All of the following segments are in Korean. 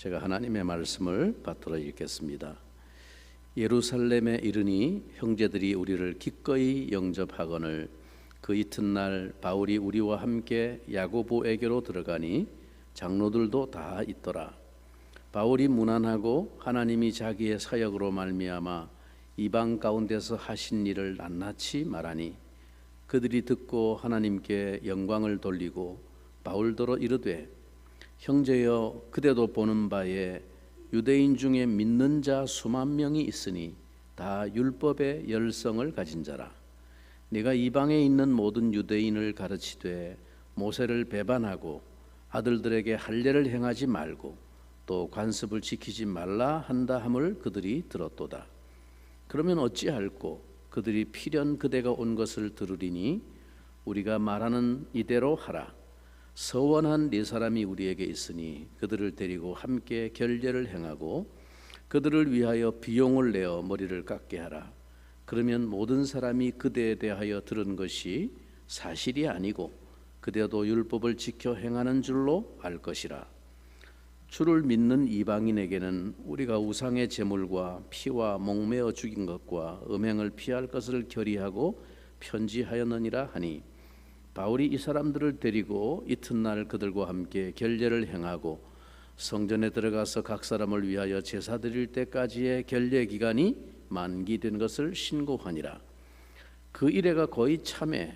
제가 하나님의 말씀을 받들어 읽겠습니다. 예루살렘에 이르니 형제들이 우리를 기꺼이 영접하거늘 그 이튿날 바울이 우리와 함께 야고보에게로 들어가니 장로들도 다 있더라. 바울이 문안하고 하나님이 자기의 사역으로 말미암아 이방 가운데서 하신 일을 낱낱이 말하니 그들이 듣고 하나님께 영광을 돌리고 바울더러 이르되 형제여 그대도 보는 바에 유대인 중에 믿는 자 수만 명이 있으니 다 율법의 열성을 가진 자라. 네가 이방에 있는 모든 유대인을 가르치되 모세를 배반하고 아들들에게 할례를 행하지 말고 또 관습을 지키지 말라 한다 함을 그들이 들었도다. 그러면 어찌할꼬? 그들이 필연 그대가 온 것을 들으리니 우리가 말하는 이대로 하라. 서원한 네 사람이 우리에게 있으니 그들을 데리고 함께 결례를 행하고 그들을 위하여 비용을 내어 머리를 깎게 하라. 그러면 모든 사람이 그대에 대하여 들은 것이 사실이 아니고 그대도 율법을 지켜 행하는 줄로 알 것이라. 주를 믿는 이방인에게는 우리가 우상의 제물과 피와 목매어 죽인 것과 음행을 피할 것을 결의하고 편지하였느니라 하니 바울이 이 사람들을 데리고 이튿날 그들과 함께 결례를 행하고 성전에 들어가서 각 사람을 위하여 제사 드릴 때까지의 결례 기간이 만기된 것을 신고하니라. 그 이래가 거의 참에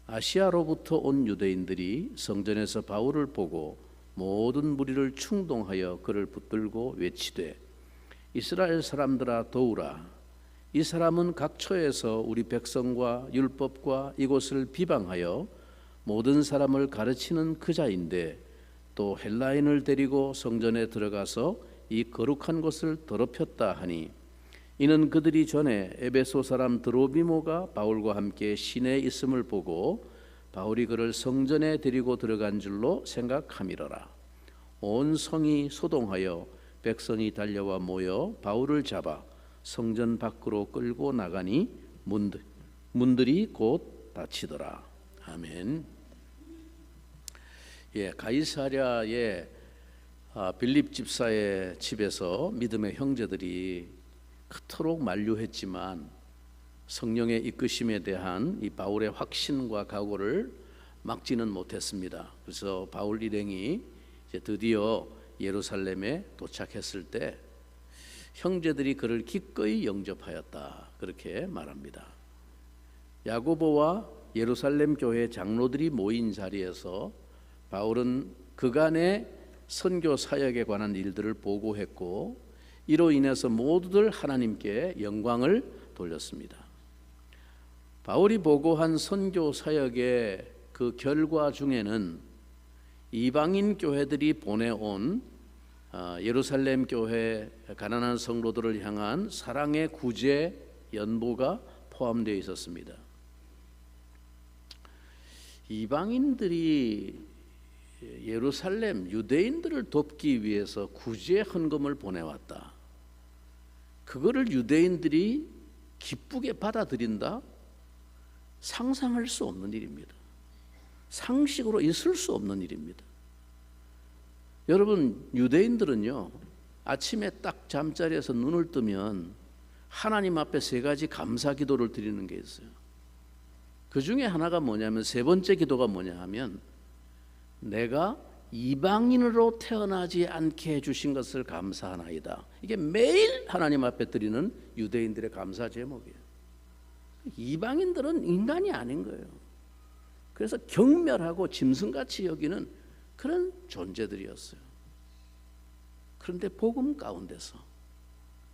아시아로부터 온 유대인들이 성전에서 바울을 보고 모든 무리를 충동하여 그를 붙들고 외치되 이스라엘 사람들아 도우라. 이 사람은 각처에서 우리 백성과 율법과 이곳을 비방하여 모든 사람을 가르치는 그 자인데 또 헬라인을 데리고 성전에 들어가서 이 거룩한 곳을 더럽혔다 하니 이는 그들이 전에 에베소 사람 드로비모가 바울과 함께 시내에 있음을 보고 바울이 그를 성전에 데리고 들어간 줄로 생각함이러라. 온 성이 소동하여 백성이 달려와 모여 바울을 잡아 성전 밖으로 끌고 나가니 문들이 곧 닫히더라. 아멘. 가이사랴의 빌립 집사의 집에서 믿음의 형제들이 그토록 만류했지만 성령의 이끄심에 대한 이 바울의 확신과 각오를 막지는 못했습니다. 그래서 바울 일행이 이제 드디어 예루살렘에 도착했을 때 형제들이 그를 기꺼이 영접하였다, 그렇게 말합니다. 야고보와 예루살렘 교회 장로들이 모인 자리에서 바울은 그간의 선교 사역에 관한 일들을 보고했고 이로 인해서 모두들 하나님께 영광을 돌렸습니다. 바울이 보고한 선교 사역의 그 결과 중에는 이방인 교회들이 보내온 예루살렘 교회 가난한 성도들을 향한 사랑의 구제 연보가 포함되어 있었습니다. 이방인들이 예루살렘 유대인들을 돕기 위해서 구제 헌금을 보내왔다. 그거를 유대인들이 기쁘게 받아들인다? 상상할 수 없는 일입니다. 상식으로 있을 수 없는 일입니다. 여러분, 유대인들은요, 아침에 딱 잠자리에서 눈을 뜨면 하나님 앞에 세 가지 감사 기도를 드리는 게 있어요. 그 중에 하나가 뭐냐면, 세 번째 기도가 뭐냐 하면 내가 이방인으로 태어나지 않게 해주신 것을 감사하나이다. 이게 매일 하나님 앞에 드리는 유대인들의 감사 제목이에요. 이방인들은 인간이 아닌 거예요. 그래서 경멸하고 짐승같이 여기는 그런 존재들이었어요. 그런데 복음 가운데서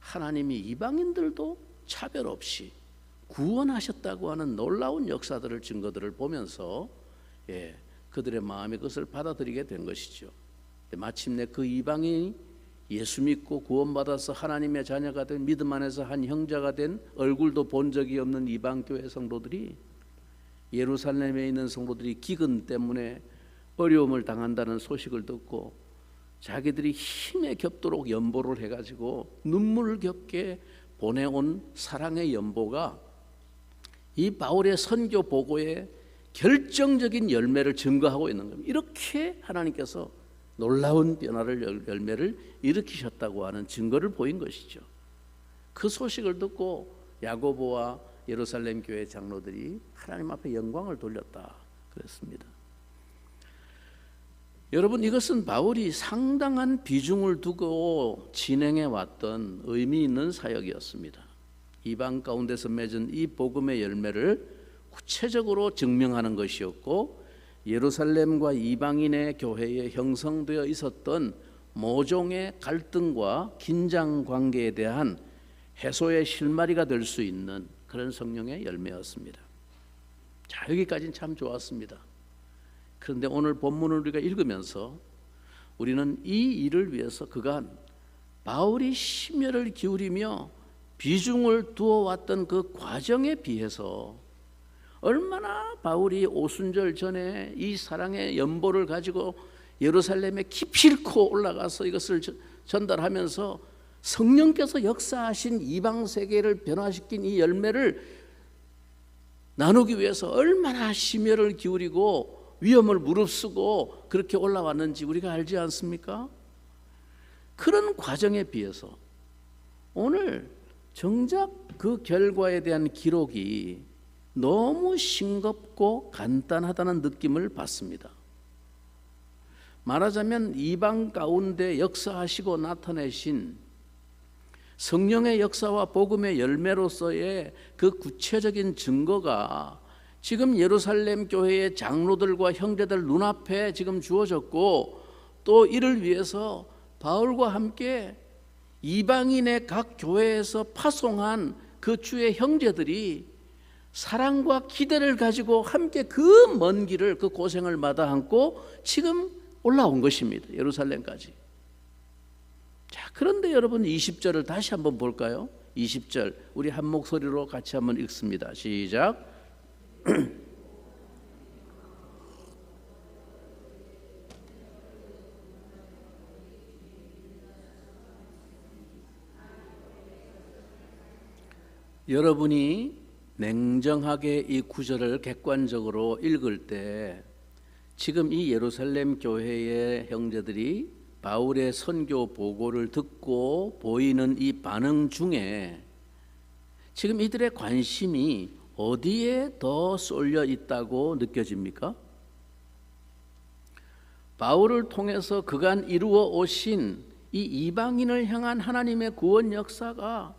하나님이 이방인들도 차별 없이 구원하셨다고 하는 놀라운 역사들을, 증거들을 보면서 그들의 마음에 그것을 받아들이게 된 것이죠. 마침내 그 이방인이 예수 믿고 구원받아서 하나님의 자녀가 된, 믿음 안에서 한 형제가 된, 얼굴도 본 적이 없는 이방교회 성도들이 예루살렘에 있는 성도들이 기근 때문에 어려움을 당한다는 소식을 듣고 자기들이 힘에 겹도록 연보를 해가지고 눈물겹게 보내온 사랑의 연보가 이 바울의 선교 보고에 결정적인 열매를 증거하고 있는 겁니다. 이렇게 하나님께서 놀라운 변화를 열매를 일으키셨다고 하는 증거를 보인 것이죠. 그 소식을 듣고 야고보와 예루살렘 교회 장로들이 하나님 앞에 영광을 돌렸다 그랬습니다. 여러분, 이것은 바울이 상당한 비중을 두고 진행해 왔던 의미 있는 사역이었습니다. 이방 가운데서 맺은 이 복음의 열매를 구체적으로 증명하는 것이었고, 예루살렘과 이방인의 교회에 형성되어 있었던 모종의 갈등과 긴장 관계에 대한 해소의 실마리가 될 수 있는 그런 성령의 열매였습니다. 자, 여기까지는 참 좋았습니다. 그런데 오늘 본문을 우리가 읽으면서 우리는 이 일을 위해서 그간 바울이 심혈을 기울이며 비중을 두어왔던 그 과정에 비해서 얼마나 바울이 오순절 전에 이 사랑의 연보를 가지고 예루살렘에 기필코 올라가서 이것을 전달하면서 성령께서 역사하신 이방 세계를 변화시킨 이 열매를 나누기 위해서 얼마나 심혈을 기울이고 위험을 무릅쓰고 그렇게 올라왔는지 우리가 알지 않습니까? 그런 과정에 비해서 오늘 정작 그 결과에 대한 기록이 너무 싱겁고 간단하다는 느낌을 받습니다. 말하자면 이방 가운데 역사하시고 나타내신 성령의 역사와 복음의 열매로서의 그 구체적인 증거가 지금 예루살렘 교회의 장로들과 형제들 눈앞에 지금 주어졌고, 또 이를 위해서 바울과 함께 이방인의 각 교회에서 파송한 그 주의 형제들이 사랑과 기대를 가지고 함께 그 먼 길을, 그 고생을 마다 안고 지금 올라온 것입니다. 예루살렘까지. 자, 그런데 여러분 20절을 다시 한번 볼까요? 20절 우리 한 목소리로 같이 한번 읽습니다. 시작. 여러분이 냉정하게 이 구절을 객관적으로 읽을 때 지금 이 예루살렘 교회의 형제들이 바울의 선교 보고를 듣고 보이는 이 반응 중에 지금 이들의 관심이 어디에 더 쏠려 있다고 느껴집니까? 바울을 통해서 그간 이루어 오신 이 이방인을 향한 하나님의 구원 역사가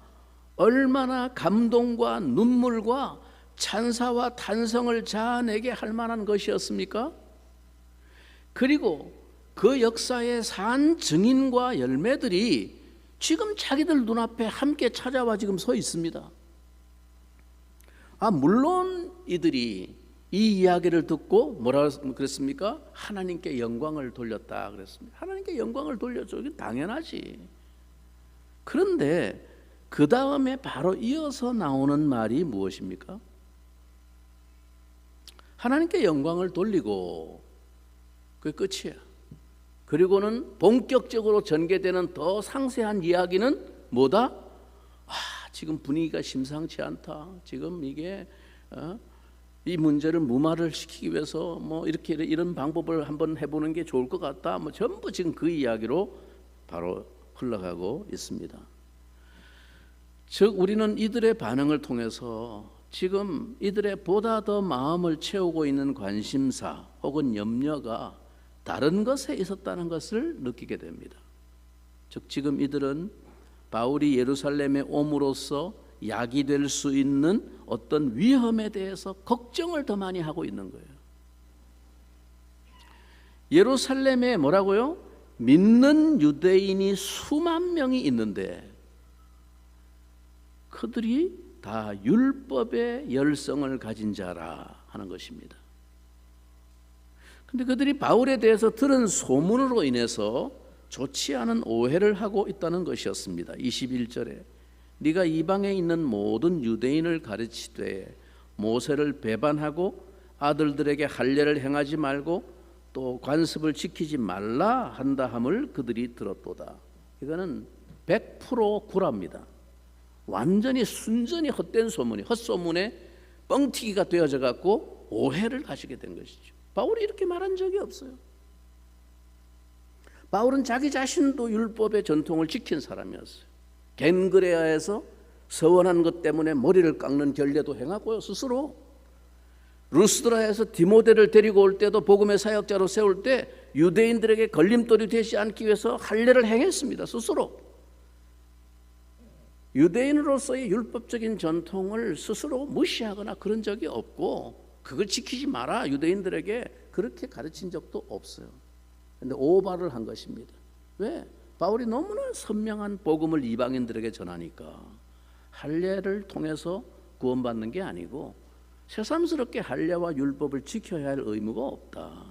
얼마나 감동과 눈물과 찬사와 탄성을 자아내게 할 만한 것이었습니까? 그리고 그 역사의 산 증인과 열매들이 지금 자기들 눈앞에 함께 찾아와 지금 서 있습니다. 물론 이들이 이 이야기를 듣고 뭐라 그랬습니까? 하나님께 영광을 돌렸다 그랬습니다. 하나님께 영광을 돌렸죠. 이게 당연하지. 그런데 그 다음에 바로 이어서 나오는 말이 무엇입니까? 하나님께 영광을 돌리고 그게 끝이야. 그리고는 본격적으로 전개되는 더 상세한 이야기는 뭐다? 지금 분위기가 심상치 않다. 지금 이게 이 문제를 무마를 시키기 위해서 뭐 이렇게 이런 방법을 한번 해보는 게 좋을 것 같다. 뭐 전부 지금 그 이야기로 바로 흘러가고 있습니다. 즉 우리는 이들의 반응을 통해서 지금 이들의 보다 더 마음을 채우고 있는 관심사 혹은 염려가 다른 것에 있었다는 것을 느끼게 됩니다. 즉 지금 이들은 바울이 예루살렘에 옴으로써 야기될 수 있는 어떤 위험에 대해서 걱정을 더 많이 하고 있는 거예요. 예루살렘에 뭐라고요? 믿는 유대인이 수만 명이 있는데 그들이 다 율법의 열성을 가진 자라 하는 것입니다. 그런데 그들이 바울에 대해서 들은 소문으로 인해서 좋지 않은 오해를 하고 있다는 것이었습니다. 21절에 네가 이방에 있는 모든 유대인을 가르치되 모세를 배반하고 아들들에게 할례를 행하지 말고 또 관습을 지키지 말라 한다 함을 그들이 들었도다. 이거는 100% 구라입니다. 완전히 순전히 헛된 소문이, 헛소문에 뻥튀기가 되어져 갖고 오해를 가지게 된 것이죠. 바울이 이렇게 말한 적이 없어요. 바울은 자기 자신도 율법의 전통을 지킨 사람이었어요. 겐그레아에서 서원한 것 때문에 머리를 깎는 결례도 행하고요, 스스로. 루스드라에서 디모데를 데리고 올 때도 복음의 사역자로 세울 때 유대인들에게 걸림돌이 되지 않기 위해서 할례를 행했습니다, 스스로. 유대인으로서의 율법적인 전통을 스스로 무시하거나 그런 적이 없고, 그걸 지키지 마라 유대인들에게 그렇게 가르친 적도 없어요. 그런데 오바를 한 것입니다. 왜? 바울이 너무나 선명한 복음을 이방인들에게 전하니까. 할례를 통해서 구원받는 게 아니고 새삼스럽게 할례와 율법을 지켜야 할 의무가 없다.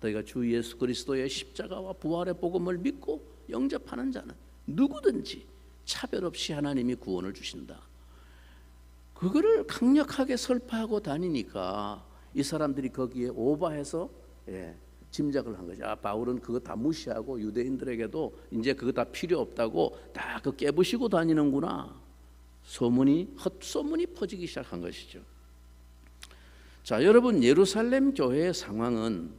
너희가 주 예수 그리스도의 십자가와 부활의 복음을 믿고 영접하는 자는 누구든지 차별 없이 하나님이 구원을 주신다. 그거를 강력하게 설파하고 다니니까 이 사람들이 거기에 오바해서 짐작을 한 거죠. 바울은 그거 다 무시하고 유대인들에게도 이제 그거 다 필요 없다고 다 그 깨부시고 다니는구나. 헛소문이 퍼지기 시작한 것이죠. 자, 여러분, 예루살렘 교회의 상황은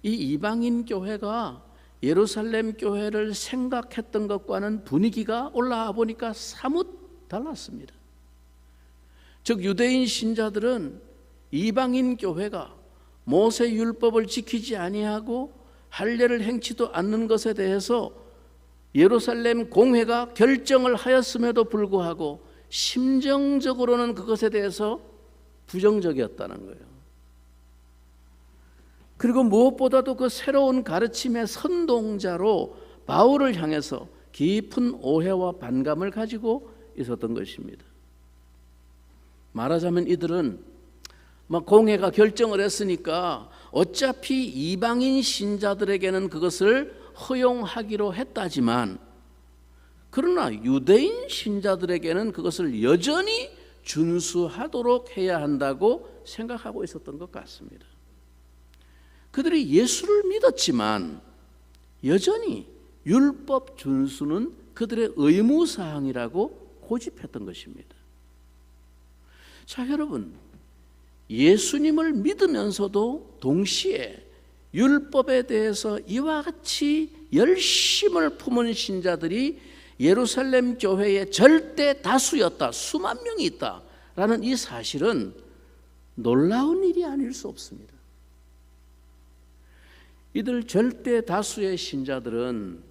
이 이방인 교회가 예루살렘 교회를 생각했던 것과는 분위기가 올라와 보니까 사뭇 달랐습니다. 즉, 유대인 신자들은 이방인 교회가 모세 율법을 지키지 아니하고 할례를 행치도 않는 것에 대해서 예루살렘 공회가 결정을 하였음에도 불구하고 심정적으로는 그것에 대해서 부정적이었다는 거예요. 그리고 무엇보다도 그 새로운 가르침의 선동자로 바울을 향해서 깊은 오해와 반감을 가지고 있었던 것입니다. 말하자면 이들은 공회가 결정을 했으니까 어차피 이방인 신자들에게는 그것을 허용하기로 했다지만, 그러나 유대인 신자들에게는 그것을 여전히 준수하도록 해야 한다고 생각하고 있었던 것 같습니다. 그들이 예수를 믿었지만 여전히 율법 준수는 그들의 의무사항이라고 고집했던 것입니다. 자, 여러분, 예수님을 믿으면서도 동시에 율법에 대해서 이와 같이 열심을 품은 신자들이 예루살렘 교회의 절대 다수였다, 수만 명이 있다라는 이 사실은 놀라운 일이 아닐 수 없습니다. 이들 절대 다수의 신자들은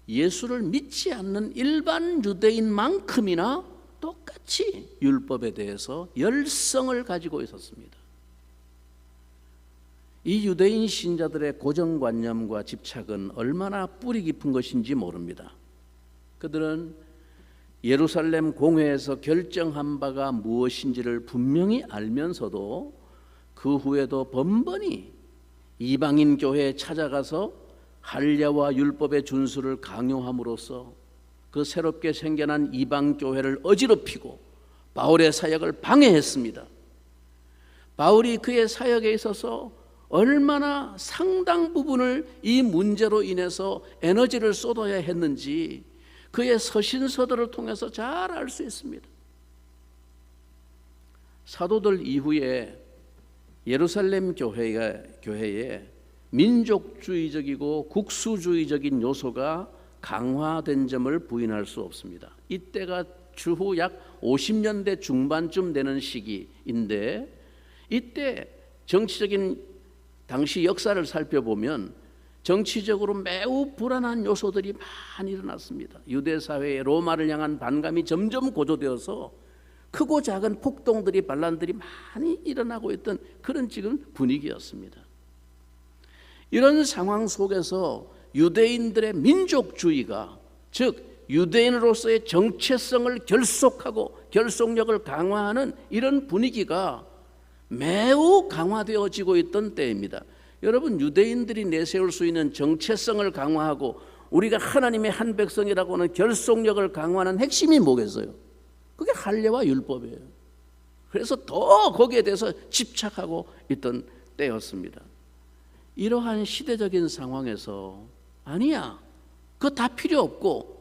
예수를 믿지 않는 일반 유대인만큼이나 똑같이 율법에 대해서 열성을 가지고 있었습니다. 이 유대인 신자들의 고정관념과 집착은 얼마나 뿌리 깊은 것인지 모릅니다. 그들은 예루살렘 공회에서 결정한 바가 무엇인지를 분명히 알면서도 그 후에도 번번이 이방인 교회에 찾아가서 할례와 율법의 준수를 강요함으로써 그 새롭게 생겨난 이방 교회를 어지럽히고 바울의 사역을 방해했습니다. 바울이 그의 사역에 있어서 얼마나 상당 부분을 이 문제로 인해서 에너지를 쏟아야 했는지 그의 서신서들을 통해서 잘 알 수 있습니다. 사도들 이후에 예루살렘 교회에 민족주의적이고 국수주의적인 요소가 강화된 점을 부인할 수 없습니다. 이때가 주후 약 50년대 중반쯤 되는 시기인데, 이때 정치적인 당시 역사를 살펴보면 정치적으로 매우 불안한 요소들이 많이 일어났습니다. 유대 사회의 로마를 향한 반감이 점점 고조되어서 크고 작은 폭동들이 반란들이 많이 일어나고 있던 그런 지금 분위기였습니다. 이런 상황 속에서 유대인들의 민족주의가, 즉 유대인으로서의 정체성을 결속하고 결속력을 강화하는 이런 분위기가 매우 강화되어지고 있던 때입니다. 여러분, 유대인들이 내세울 수 있는 정체성을 강화하고 우리가 하나님의 한 백성이라고 하는 결속력을 강화하는 핵심이 뭐겠어요? 그게 할례와 율법이에요. 그래서 더 거기에 대해서 집착하고 있던 때였습니다. 이러한 시대적인 상황에서 아니야, 그거 다 필요 없고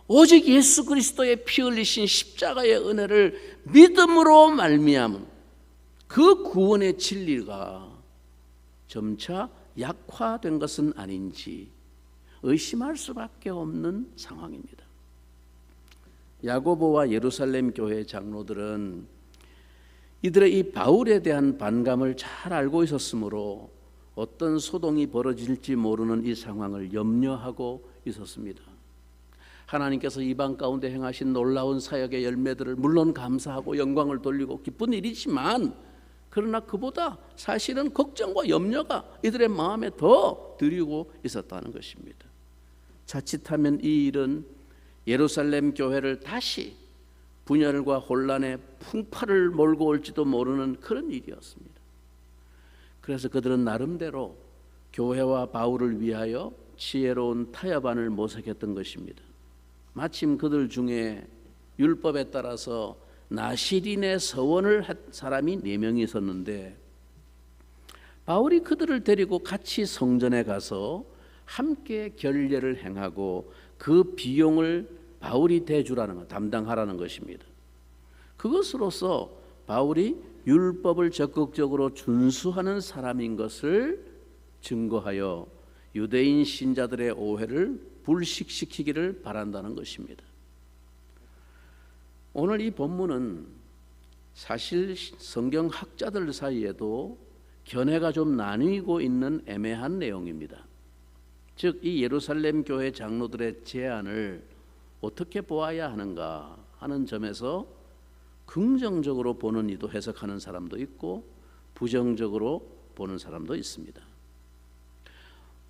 오직 예수 그리스도의 피 흘리신 십자가의 은혜를 믿음으로 말미암은 그 구원의 진리가 점차 약화된 것은 아닌지, 의심할 수밖에 없는 상황입니다. 야고보와 예루살렘 교회 장로들은 이들의 이 바울에 대한 반감을 잘 알고 있었으므로 어떤 소동이 벌어질지 모르는 이 상황을 염려하고 있었습니다. 하나님께서 이방 가운데 행하신 놀라운 사역의 열매들을 물론 감사하고 영광을 돌리고 기쁜 일이지만, 그러나 그보다 사실은 걱정과 염려가 이들의 마음에 더 들이고 있었다는 것입니다. 자칫하면 이 일은 예루살렘 교회를 다시 분열과 혼란의 풍파를 몰고 올지도 모르는 그런 일이었습니다. 그래서 그들은 나름대로 교회와 바울을 위하여 지혜로운 타협안을 모색했던 것입니다. 마침 그들 중에 율법에 따라서 나시린의 서원을 한 사람이 4명이 있었는데, 바울이 그들을 데리고 같이 성전에 가서 함께 결례를 행하고 그 비용을 바울이 대주라는 것, 담당하라는 것입니다. 그것으로서 바울이 율법을 적극적으로 준수하는 사람인 것을 증거하여 유대인 신자들의 오해를 불식시키기를 바란다는 것입니다. 오늘 이 본문은 사실 성경학자들 사이에도 견해가 좀 나뉘고 있는 애매한 내용입니다. 즉, 이 예루살렘 교회 장로들의 제안을 어떻게 보아야 하는가 하는 점에서 긍정적으로 보는 이도 해석하는 사람도 있고 부정적으로 보는 사람도 있습니다.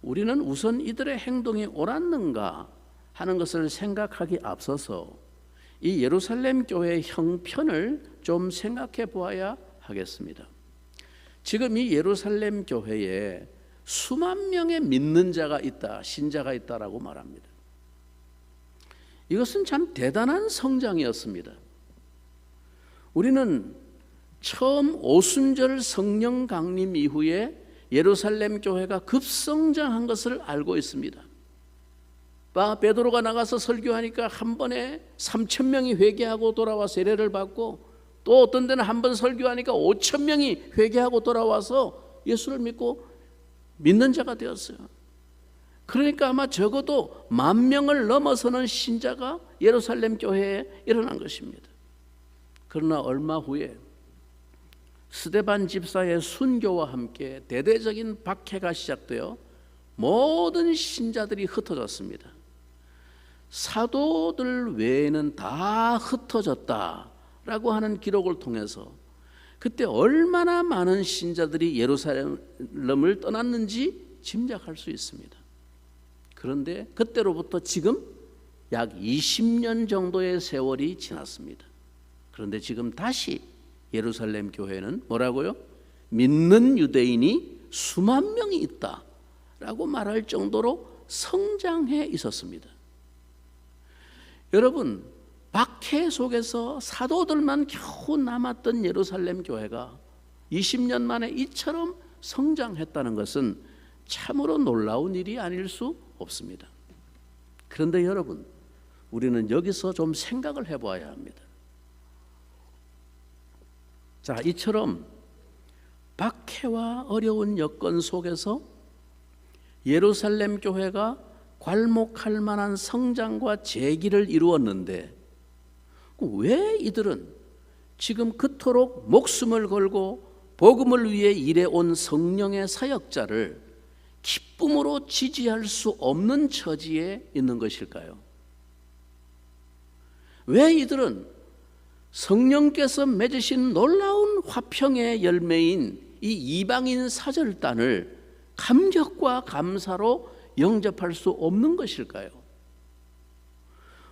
우리는 우선 이들의 행동이 옳았는가 하는 것을 생각하기 앞서서 이 예루살렘 교회의 형편을 좀 생각해 보아야 하겠습니다. 지금 이 예루살렘 교회에 수만 명의 믿는 자가 있다, 신자가 있다라고 말합니다. 이것은 참 대단한 성장이었습니다. 우리는 처음 오순절 성령 강림 이후에 예루살렘 교회가 급성장한 것을 알고 있습니다. 베드로가 나가서 설교하니까 한 번에 3,000명이 회개하고 돌아와 세례를 받고, 또 어떤 데는 한 번 설교하니까 5,000명이 회개하고 돌아와서 예수를 믿고 믿는 자가 되었어요. 그러니까 아마 적어도 10,000명을 넘어서는 신자가 예루살렘 교회에 일어난 것입니다. 그러나 얼마 후에 스데반 집사의 순교와 함께 대대적인 박해가 시작되어 모든 신자들이 흩어졌습니다. 사도들 외에는 다 흩어졌다라고 하는 기록을 통해서 그때 얼마나 많은 신자들이 예루살렘을 떠났는지 짐작할 수 있습니다. 그런데 그때로부터 지금 약 20년 정도의 세월이 지났습니다. 그런데 지금 다시 예루살렘 교회는 뭐라고요? 믿는 유대인이 수만 명이 있다라고 말할 정도로 성장해 있었습니다. 여러분, 박해 속에서 사도들만 겨우 남았던 예루살렘 교회가 20년 만에 이처럼 성장했다는 것은 참으로 놀라운 일이 아닐 수 없습니다. 그런데 여러분, 우리는 여기서 좀 생각을 해봐야 합니다. 자, 이처럼 박해와 어려운 여건 속에서 예루살렘 교회가 괄목할 만한 성장과 재기를 이루었는데, 왜 이들은 지금 그토록 목숨을 걸고 복음을 위해 일해온 성령의 사역자를 기쁨으로 지지할 수 없는 처지에 있는 것일까요? 왜 이들은 성령께서 맺으신 놀라운 화평의 열매인 이 이방인 사절단을 감격과 감사로 영접할 수 없는 것일까요?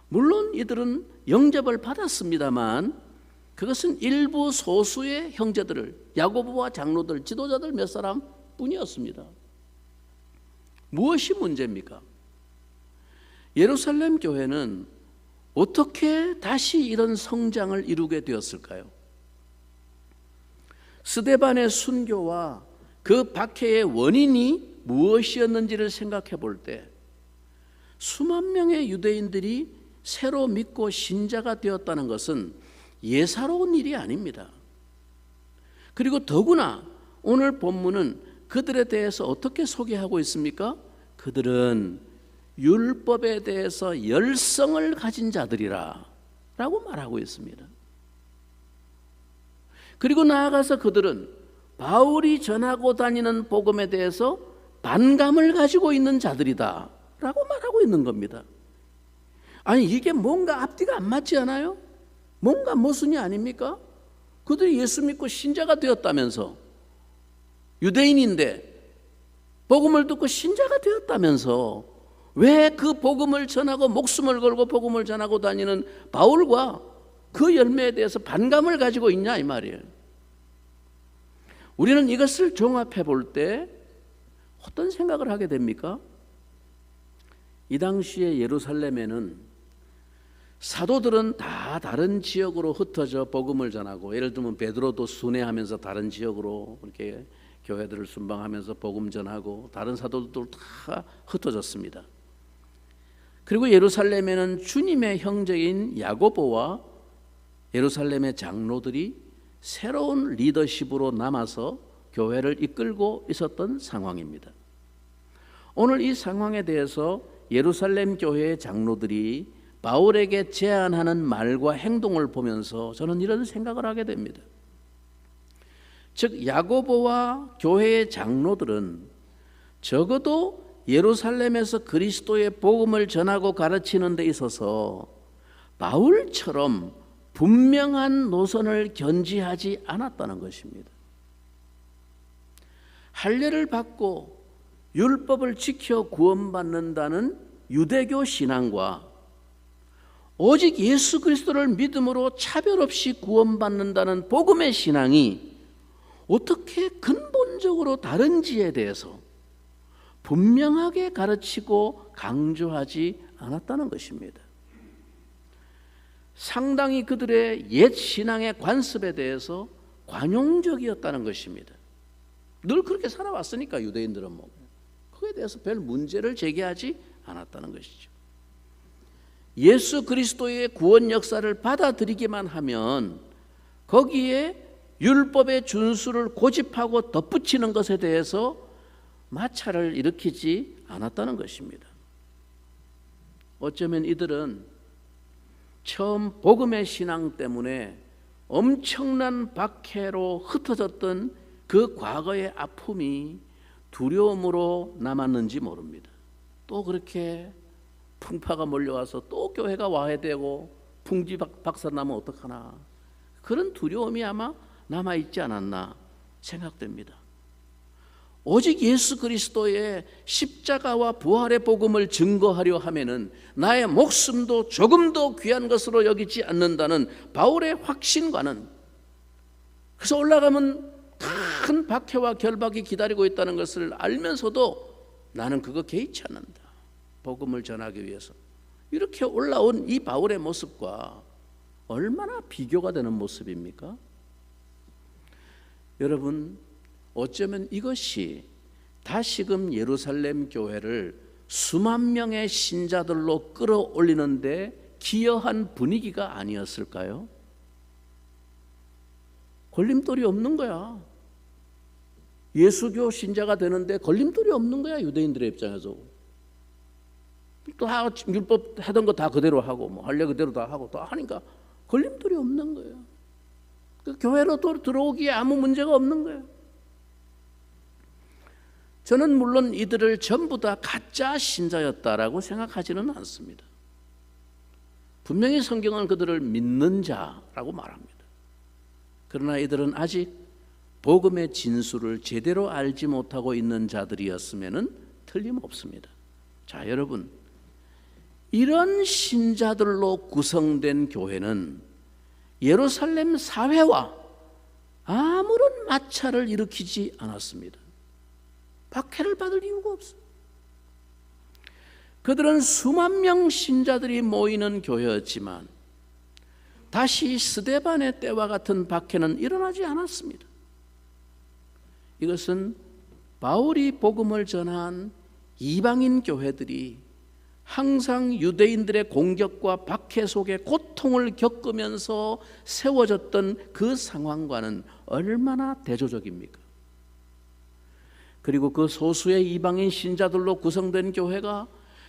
물론 이들은 영접을 받았습니다만 그것은 일부 소수의 형제들을, 야고보와 장로들, 지도자들 몇 사람 뿐이었습니다. 무엇이 문제입니까? 예루살렘 교회는 어떻게 다시 이런 성장을 이루게 되었을까요? 스데반의 순교와 그 박해의 원인이 무엇이었는지를 생각해 볼 때 수만 명의 유대인들이 새로 믿고 신자가 되었다는 것은 예사로운 일이 아닙니다. 그리고 더구나 오늘 본문은 그들에 대해서 어떻게 소개하고 있습니까? 그들은 율법에 대해서 열성을 가진 자들이라 라고 말하고 있습니다. 그리고 나아가서 그들은 바울이 전하고 다니는 복음에 대해서 반감을 가지고 있는 자들이다 라고 말하고 있는 겁니다. 아니, 이게 뭔가 앞뒤가 안 맞지 않아요? 뭔가 모순이 아닙니까? 그들이 예수 믿고 신자가 되었다면서, 유대인인데 복음을 듣고 신자가 되었다면서 왜 그 복음을 전하고 목숨을 걸고 복음을 전하고 다니는 바울과 그 열매에 대해서 반감을 가지고 있냐 이 말이에요. 우리는 이것을 종합해 볼 때 어떤 생각을 하게 됩니까? 이 당시에 예루살렘에는 사도들은 다 다른 지역으로 흩어져 복음을 전하고, 예를 들면 베드로도 순회하면서 다른 지역으로 이렇게 교회들을 순방하면서 복음 전하고, 다른 사도들도 다 흩어졌습니다. 그리고 예루살렘에는 주님의 형제인 야고보와 예루살렘의 장로들이 새로운 리더십으로 남아서 교회를 이끌고 있었던 상황입니다. 오늘 이 상황에 대해서 예루살렘 교회의 장로들이 바울에게 제안하는 말과 행동을 보면서 저는 이런 생각을 하게 됩니다. 즉, 야고보와 교회의 장로들은 적어도 예루살렘에서 그리스도의 복음을 전하고 가르치는 데 있어서 바울처럼 분명한 노선을 견지하지 않았다는 것입니다. 할례를 받고 율법을 지켜 구원받는다는 유대교 신앙과 오직 예수 그리스도를 믿음으로 차별 없이 구원받는다는 복음의 신앙이 어떻게 근본적으로 다른지에 대해서 분명하게 가르치고 강조하지 않았다는 것입니다. 상당히 그들의 옛 신앙의 관습에 대해서 관용적이었다는 것입니다. 늘 그렇게 살아왔으니까 유대인들은 뭐 그에 대해서 별 문제를 제기하지 않았다는 것이죠. 예수 그리스도의 구원 역사를 받아들이기만 하면 거기에 율법의 준수를 고집하고 덧붙이는 것에 대해서 마찰을 일으키지 않았다는 것입니다. 어쩌면 이들은 처음 복음의 신앙 때문에 엄청난 박해로 흩어졌던 그 과거의 아픔이 두려움으로 남았는지 모릅니다. 또 그렇게 풍파가 몰려와서 또 교회가 와해되고 풍지박산나면 어떡하나, 그런 두려움이 아마 남아있지 않았나 생각됩니다. 오직 예수 그리스도의 십자가와 부활의 복음을 증거하려 하면은 나의 목숨도 조금도 귀한 것으로 여기지 않는다는 바울의 확신과는, 그래서 올라가면 큰 박해와 결박이 기다리고 있다는 것을 알면서도 나는 그거 개의치 않는다, 복음을 전하기 위해서, 이렇게 올라온 이 바울의 모습과 얼마나 비교가 되는 모습입니까? 여러분, 어쩌면 이것이 다시금 예루살렘 교회를 수만 명의 신자들로 끌어올리는데 기여한 분위기가 아니었을까요? 걸림돌이 없는 거야. 예수교 신자가 되는데 걸림돌이 없는 거야, 유대인들의 입장에서. 또 율법 하던 거 다 그대로 하고, 뭐 할례 그대로 다 하고 또 하니까 걸림돌이 없는 거예요. 그 교회로 들어오기에 아무 문제가 없는 거예요. 저는 물론 이들을 전부 다 가짜 신자였다라고 생각하지는 않습니다. 분명히 성경은 그들을 믿는 자라고 말합니다. 그러나 이들은 아직 복음의 진수를 제대로 알지 못하고 있는 자들이었으면 틀림없습니다. 자, 여러분, 이런 신자들로 구성된 교회는 예루살렘 사회와 아무런 마찰을 일으키지 않았습니다. 박해를 받을 이유가 없어요. 그들은 수만 명 신자들이 모이는 교회였지만 다시 스데반의 때와 같은 박해는 일어나지 않았습니다. 이것은 바울이 복음을 전한 이방인 교회들이 항상 유대인들의 공격과 박해 속에 고통을 겪으면서 세워졌던 그 상황과는 얼마나 대조적입니까? 그리고 그 소수의 이방인 신자들로 구성된 교회가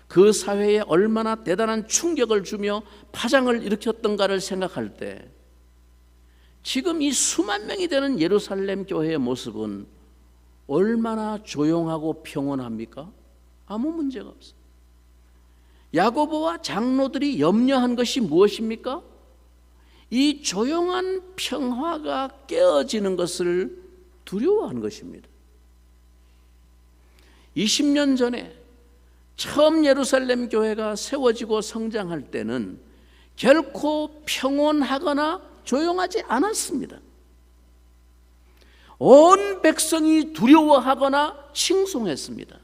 그 사회에 얼마나 대단한 충격을 주며 파장을 일으켰던가를 생각할 때 지금 이 수만 명이 되는 예루살렘 교회의 모습은 얼마나 조용하고 평온합니까? 아무 문제가 없어요. 야고보와 장로들이 염려한 것이 무엇입니까? 이 조용한 평화가 깨어지는 것을 두려워한 것입니다. 20년 전에 처음 예루살렘 교회가 세워지고 성장할 때는 결코 평온하거나 조용하지 않았습니다. 온 백성이 두려워하거나 칭송했습니다.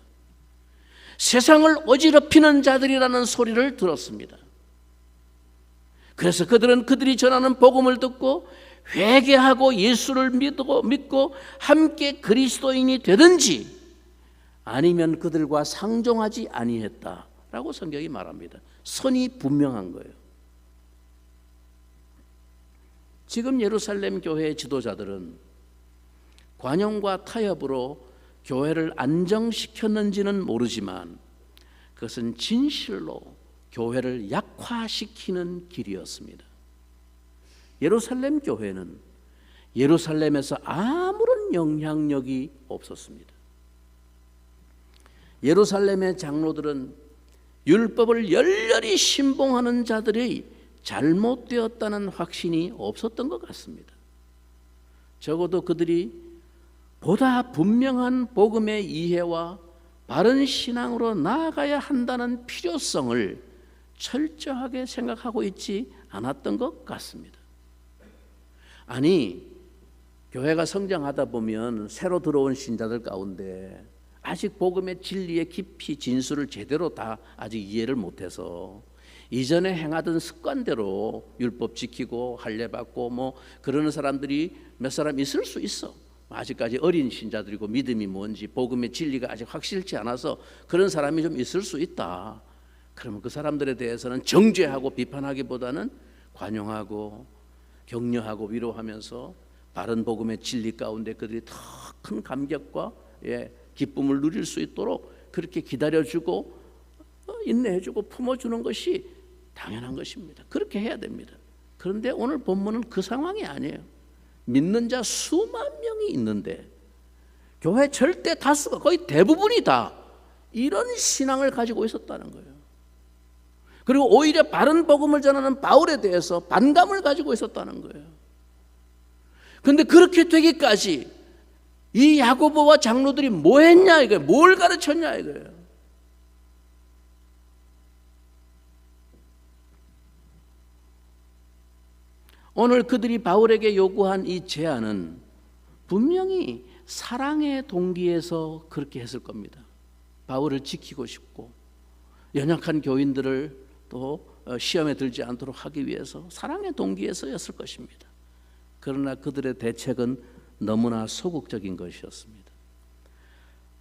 세상을 어지럽히는 자들이라는 소리를 들었습니다. 그래서 그들은 그들이 전하는 복음을 듣고 회개하고 예수를 믿고 함께 그리스도인이 되든지 아니면 그들과 상종하지 아니했다라고 성경이 말합니다. 선이 분명한 거예요. 지금 예루살렘 교회의 지도자들은 관용과 타협으로 교회를 안정시켰는지는 모르지만 그것은 진실로 교회를 약화시키는 길이었습니다. 예루살렘 교회는 예루살렘에서 아무런 영향력이 없었습니다. 예루살렘의 장로들은 율법을 열렬히 신봉하는 자들이 잘못되었다는 확신이 없었던 것 같습니다. 적어도 그들이 보다 분명한 복음의 이해와 바른 신앙으로 나아가야 한다는 필요성을 철저하게 생각하고 있지 않았던 것 같습니다. 아니, 교회가 성장하다 보면 새로 들어온 신자들 가운데 아직 복음의 진리의 깊이 진수를 제대로 다 아직 이해를 못해서 이전에 행하던 습관대로 율법 지키고 할례 받고 뭐 그러는 사람들이 몇 사람 있을 수 있어. 아직까지 어린 신자들이고 믿음이 뭔지 복음의 진리가 아직 확실치 않아서 그런 사람이 좀 있을 수 있다. 그러면 그 사람들에 대해서는 정죄하고 비판하기보다는 관용하고 격려하고 위로하면서 바른 복음의 진리 가운데 그들이 더 큰 감격과 기쁨을 누릴 수 있도록 그렇게 기다려주고 인내해주고 품어주는 것이 당연한 것입니다. 그렇게 해야 됩니다. 그런데 오늘 본문은 그 상황이 아니에요. 믿는 자 수만 명이 있는데 교회 절대 다수가 거의 대부분이 다 이런 신앙을 가지고 있었다는 거예요. 그리고 오히려 바른 복음을 전하는 바울에 대해서 반감을 가지고 있었다는 거예요. 그런데 그렇게 되기까지 이 야고보와 장로들이 뭐 했냐 이거예요. 뭘 가르쳤냐 이거예요. 오늘 그들이 바울에게 요구한 이 제안은 분명히 사랑의 동기에서 그렇게 했을 겁니다. 바울을 지키고 싶고 연약한 교인들을 또 시험에 들지 않도록 하기 위해서 사랑의 동기에서였을 것입니다. 그러나 그들의 대책은 너무나 소극적인 것이었습니다.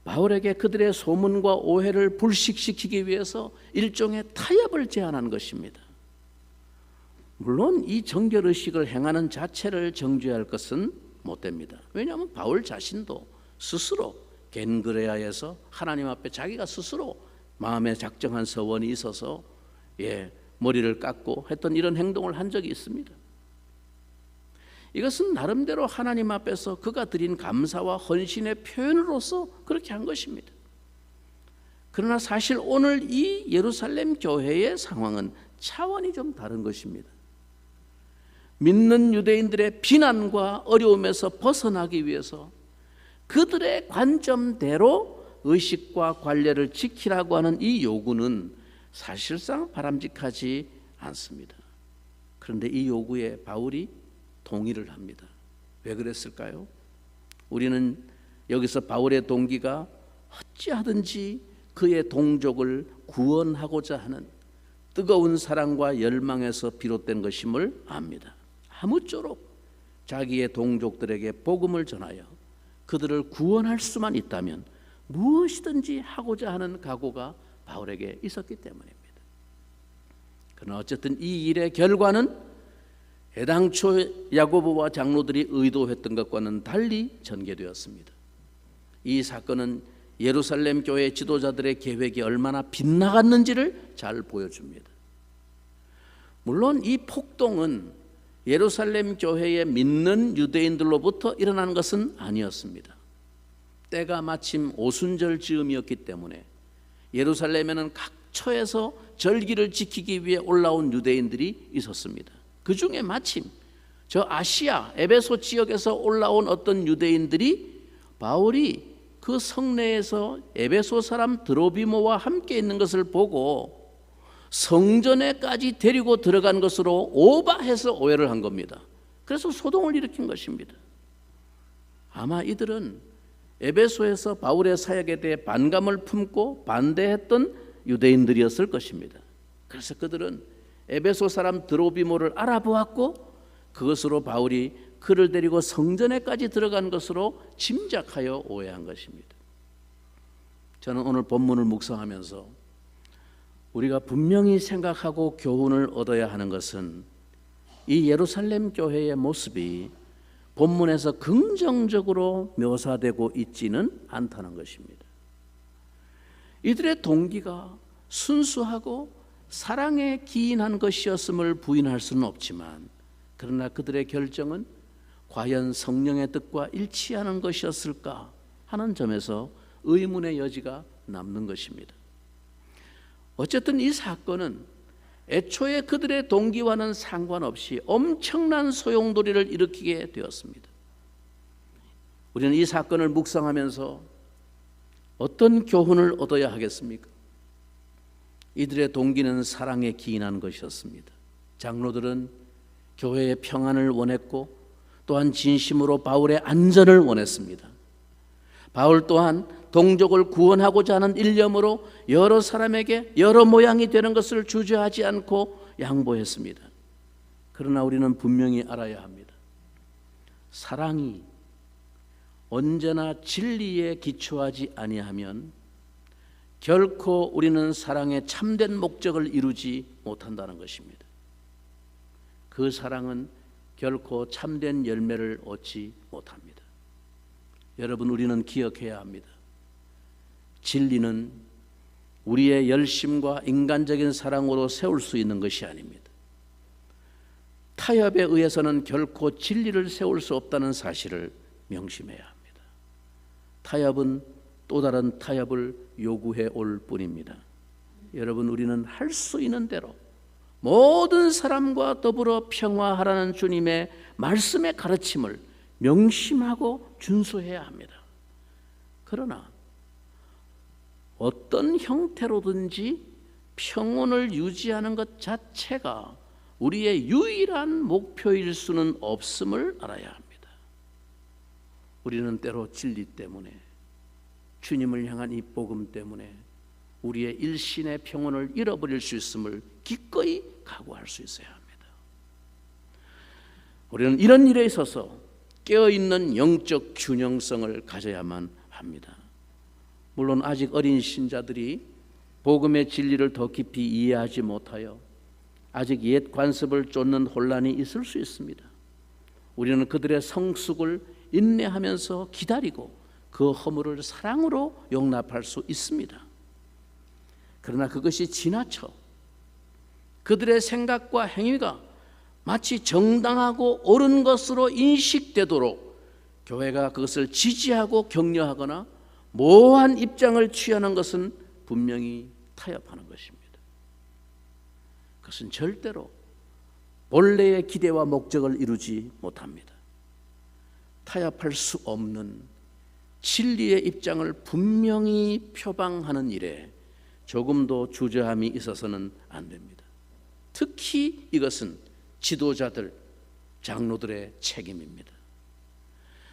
바울에게 그들의 소문과 오해를 불식시키기 위해서 일종의 타협을 제안한 것입니다. 물론 이 정결의식을 행하는 자체를 정죄할 것은 못됩니다. 왜냐하면 바울 자신도 스스로 겐그레아에서 하나님 앞에 자기가 스스로 마음에 작정한 서원이 있어서 머리를 깎고 했던 이런 행동을 한 적이 있습니다. 이것은 나름대로 하나님 앞에서 그가 드린 감사와 헌신의 표현으로서 그렇게 한 것입니다. 그러나 사실 오늘 이 예루살렘 교회의 상황은 차원이 좀 다른 것입니다. 믿는 유대인들의 비난과 어려움에서 벗어나기 위해서 그들의 관점대로 의식과 관례를 지키라고 하는 이 요구는 사실상 바람직하지 않습니다. 그런데 이 요구에 바울이 동의를 합니다. 왜 그랬을까요? 우리는 여기서 바울의 동기가 어찌하든지 그의 동족을 구원하고자 하는 뜨거운 사랑과 열망에서 비롯된 것임을 압니다. 아무쪼록 자기의 동족들에게 복음을 전하여 그들을 구원할 수만 있다면 무엇이든지 하고자 하는 각오가 바울에게 있었기 때문입니다. 그러나 어쨌든 이 일의 결과는 애당초 야고보와 장로들이 의도했던 것과는 달리 전개되었습니다. 이 사건은 예루살렘 교회 지도자들의 계획이 얼마나 빗나갔는지를 잘 보여줍니다. 물론 이 폭동은 예루살렘 교회에 믿는 유대인들로부터 일어난 것은 아니었습니다. 때가 마침 오순절 즈음이었기 때문에 예루살렘에는 각처에서 절기를 지키기 위해 올라온 유대인들이 있었습니다. 그 중에 마침 저 아시아 에베소 지역에서 올라온 어떤 유대인들이 바울이 그 성내에서 에베소 사람 드로비모와 함께 있는 것을 보고 성전에까지 데리고 들어간 것으로 오바해서 오해를 한 겁니다. 그래서 소동을 일으킨 것입니다. 아마 이들은 에베소에서 바울의 사역에 대해 반감을 품고 반대했던 유대인들이었을 것입니다. 그래서 그들은 에베소 사람 드로비모를 알아보았고 그것으로 바울이 그를 데리고 성전에까지 들어간 것으로 짐작하여 오해한 것입니다. 저는 오늘 본문을 묵상하면서 우리가 분명히 생각하고 교훈을 얻어야 하는 것은 이 예루살렘 교회의 모습이 본문에서 긍정적으로 묘사되고 있지는 않다는 것입니다. 이들의 동기가 순수하고 사랑에 기인한 것이었음을 부인할 수는 없지만 그러나 그들의 결정은 과연 성령의 뜻과 일치하는 것이었을까 하는 점에서 의문의 여지가 남는 것입니다. 어쨌든 이 사건은 애초에 그들의 동기와는 상관없이 엄청난 소용돌이를 일으키게 되었습니다. 우리는 이 사건을 묵상하면서 어떤 교훈을 얻어야 하겠습니까? 이들의 동기는 사랑에 기인한 것이었습니다. 장로들은 교회의 평안을 원했고 또한 진심으로 바울의 안전을 원했습니다. 바울 또한 동족을 구원하고자 하는 일념으로 여러 사람에게 여러 모양이 되는 것을 주저하지 않고 양보했습니다. 그러나 우리는 분명히 알아야 합니다. 사랑이 언제나 진리에 기초하지 아니하면 결코 우리는 사랑의 참된 목적을 이루지 못한다는 것입니다. 그 사랑은 결코 참된 열매를 얻지 못합니다. 여러분, 우리는 기억해야 합니다. 진리는 우리의 열심과 인간적인 사랑으로 세울 수 있는 것이 아닙니다. 타협에 의해서는 결코 진리를 세울 수 없다는 사실을 명심해야 합니다. 타협은 또 다른 타협을 요구해 올 뿐입니다. 여러분, 우리는 할 수 있는 대로 모든 사람과 더불어 평화하라는 주님의 말씀의 가르침을 명심하고 준수해야 합니다. 그러나 어떤 형태로든지 평온을 유지하는 것 자체가 우리의 유일한 목표일 수는 없음을 알아야 합니다. 우리는 때로 진리 때문에, 주님을 향한 이 복음 때문에 우리의 일신의 평온을 잃어버릴 수 있음을 기꺼이 각오할 수 있어야 합니다. 우리는 이런 일에 있어서 깨어있는 영적 균형성을 가져야만 합니다. 물론 아직 어린 신자들이 복음의 진리를 더 깊이 이해하지 못하여 아직 옛 관습을 쫓는 혼란이 있을 수 있습니다. 우리는 그들의 성숙을 인내하면서 기다리고 그 허물을 사랑으로 용납할 수 있습니다. 그러나 그것이 지나쳐 그들의 생각과 행위가 마치 정당하고 옳은 것으로 인식되도록 교회가 그것을 지지하고 격려하거나 모호한 입장을 취하는 것은 분명히 타협하는 것입니다. 그것은 절대로 본래의 기대와 목적을 이루지 못합니다. 타협할 수 없는 진리의 입장을 분명히 표방하는 일에 조금도 주저함이 있어서는 안 됩니다. 특히 이것은 지도자들, 장로들의 책임입니다.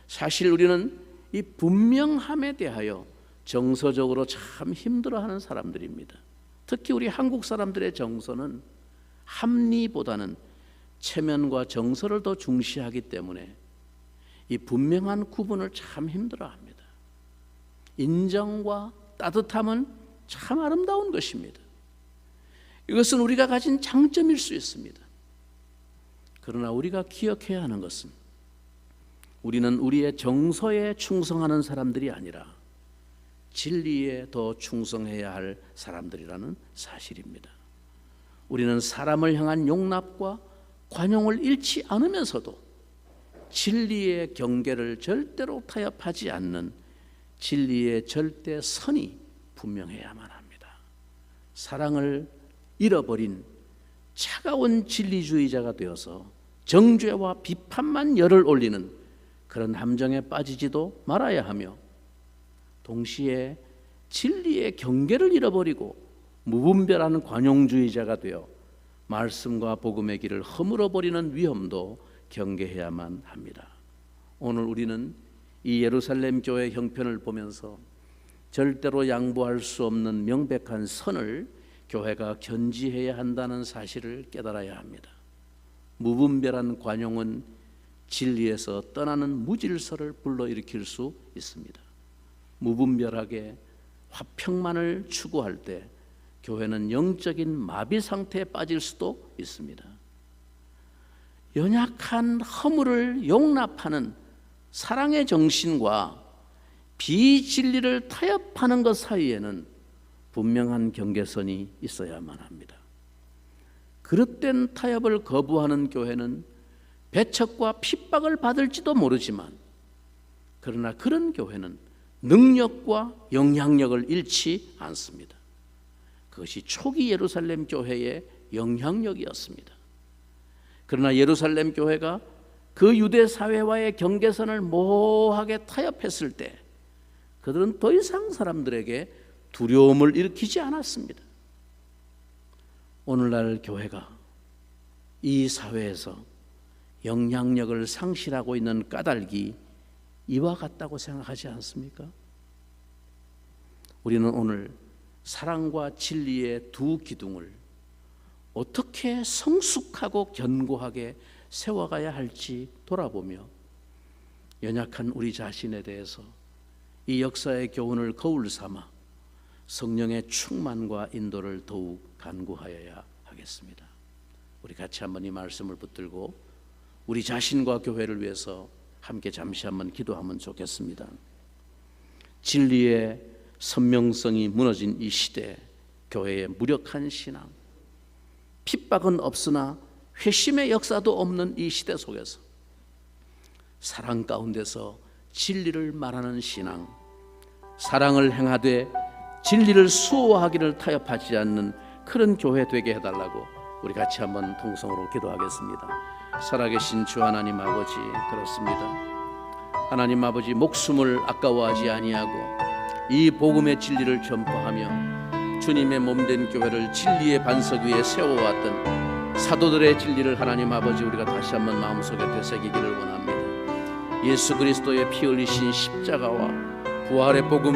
사실 우리는 이 분명함에 대하여 정서적으로 참 힘들어하는 사람들입니다. 특히 우리 한국 사람들의 정서는 합리보다는 체면과 정서를 더 중시하기 때문에 이 분명한 구분을 참 힘들어합니다. 인정과 따뜻함은 참 아름다운 것입니다. 이것은 우리가 가진 장점일 수 있습니다. 그러나 우리가 기억해야 하는 것은 우리는 우리의 정서에 충성하는 사람들이 아니라 진리에 더 충성해야 할 사람들이라는 사실입니다. 우리는 사람을 향한 용납과 관용을 잃지 않으면서도 진리의 경계를 절대로 타협하지 않는 진리의 절대 선이 분명해야만 합니다. 사랑을 잃어버린 차가운 진리주의자가 되어서 정죄와 비판만 열을 올리는 그런 함정에 빠지지도 말아야 하며, 동시에 진리의 경계를 잃어버리고 무분별한 관용주의자가 되어 말씀과 복음의 길을 허물어버리는 위험도 경계해야만 합니다. 오늘 우리는 이 예루살렘 교회 형편을 보면서 절대로 양보할 수 없는 명백한 선을 교회가 견지해야 한다는 사실을 깨달아야 합니다. 무분별한 관용은 진리에서 떠나는 무질서를 불러일으킬 수 있습니다. 무분별하게 화평만을 추구할 때 교회는 영적인 마비 상태에 빠질 수도 있습니다. 연약한 허물을 용납하는 사랑의 정신과 비진리를 타협하는 것 사이에는 분명한 경계선이 있어야만 합니다. 그릇된 타협을 거부하는 교회는 배척과 핍박을 받을지도 모르지만, 그러나 그런 교회는 능력과 영향력을 잃지 않습니다. 그것이 초기 예루살렘 교회의 영향력이었습니다. 그러나 예루살렘 교회가 그 유대 사회와의 경계선을 모호하게 타협했을 때 그들은 더 이상 사람들에게 두려움을 일으키지 않았습니다. 오늘날 교회가 이 사회에서 영향력을 상실하고 있는 까닭이 이와 같다고 생각하지 않습니까? 우리는 오늘 사랑과 진리의 두 기둥을 어떻게 성숙하고 견고하게 세워가야 할지 돌아보며 연약한 우리 자신에 대해서 이 역사의 교훈을 거울 삼아 성령의 충만과 인도를 더욱 간구하여야 하겠습니다. 우리 같이 한번 이 말씀을 붙들고 우리 자신과 교회를 위해서 함께 잠시 한번 기도하면 좋겠습니다. 진리의 선명성이 무너진 이 시대, 교회의 무력한 신앙, 핍박은 없으나 회심의 역사도 없는 이 시대 속에서 사랑 가운데서 진리를 말하는 신앙, 사랑을 행하되 진리를 수호하기를 타협하지 않는 그런 교회 되게 해달라고 우리 같이 한번 통성으로 기도하겠습니다. 살아계신 주 하나님 아버지, 그렇습니다. 하나님 아버지, 목숨을 아까워하지 아니하고 이 복음의 진리를 전파하며 주님의 몸된 교회를 진리의 반석 위에 세워왔던 사도들의 진리를 하나님 아버지, 우리가 다시 한번 마음속에 되새기기를 원합니다. 예수 그리스도의 피 흘리신 십자가와 부활의 복음